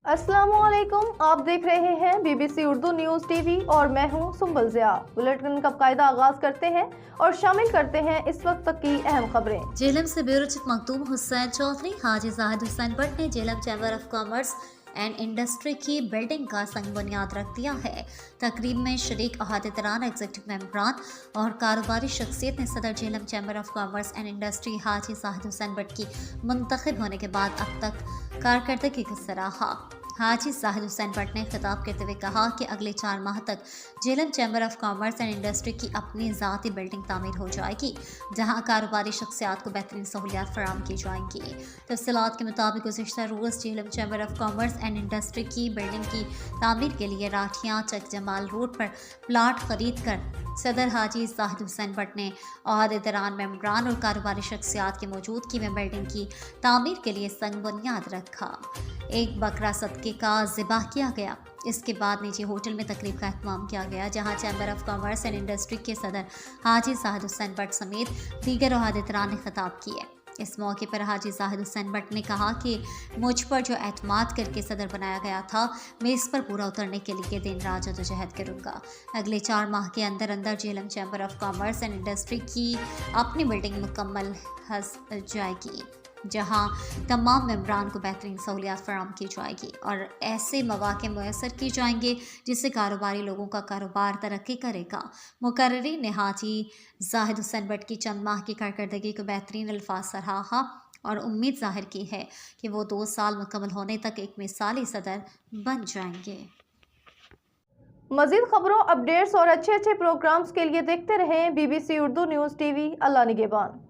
अस्सलामुअलैकुम, आप देख रहे हैं बीबीसी उर्दू न्यूज़ टीवी और मैं हूं सुंबल ज़िया। बुलेटिन का कायदा आगाज करते हैं और शामिल करते हैं इस वक्त तक की अहम खबरें। जेलम से ब्यूरो चीफ मखदूम हुसैन चौधरी हाजी जाहिद हुसैन भट्ट ने Jhelum chamber of commerce and industry की बिल्डिंग का संग बुनियाद रख दिया है। तकरीब में शरीक अहादेतरान, एग्जीक्यूटिव मेंबरान और कारोबारी शख्सियत ने सदर Jhelum chamber of commerce and industry Haji Zahid Hussain Bhatt की मुंतखब होने के बाद अब तक कारकर्दगी की सराहा। हाजी जाहिद हुसैन भट्ट ने खिताब करते हुए कहा कि अगले 4 माह तक Jhelum chamber of commerce and industry की अपनी ज़ाती बिल्डिंग तामीर हो जाएगी, जहां कारोबारी शख्सियात को बेहतरीन सहूलियात फराहम की जाएंगी। तफसीलात के मुताबिक गुज़िश्ता रोज़ Jhelum chamber of commerce and industry की बिल्डिंग की तामीर के लिए राठियाँ चक जमाल रोड पर प्लाट खरीद कर सदर हाजी जाहिद हुसैन भट्ट ने अहदेदारान, मेंबरान और कारोबारी शख्सियात की मौजूदगी में बिल्डिंग की तामीर के लिए संग बुनियाद रखा। एक बकरा सदके का ज़िबाह किया गया। इसके बाद निजी होटल में तकरीब का एहतमाम किया गया, जहां chamber of commerce and industry के सदर हाजी जाहिद हुसैन भट्ट समेत दीगर अहदेदारान ने खिताब किए। इस मौके पर हाजी जाहिद हुसैन भट्ट ने कहा कि मुझ पर जो एतमाद करके सदर बनाया गया था, मैं इस पर पूरा उतरने के लिए दिन रात जदोजहद करूँगा। अगले 4 माह के अंदर अंदर Jhelum chamber of commerce and industry की अपनी बिल्डिंग मुकम्मल हो जाएगी, जहां तमाम मेंबरान को बेहतरीन सहूलियात फराहम की जाएगी और ऐसे मौके मुयसर किए जाएंगे जिससे कारोबारी लोगों का कारोबार तरक्की करेगा। मुकर्रिरीन ने हाजी जाहिद हुसैन भट्ट की चंद माह की कारकर्दगी को बेहतरीन अल्फाज सराहा और उम्मीद जाहिर की है कि वो 2 साल मुकम्मल होने तक एक मिसाली सदर बन जाएंगे। मज़ीद खबरों, अपडेट्स और अच्छे प्रोग्राम्स के लिए देखते रहें बीबीसी उर्दू न्यूज़ टीवी। अल्लाह निगहबान।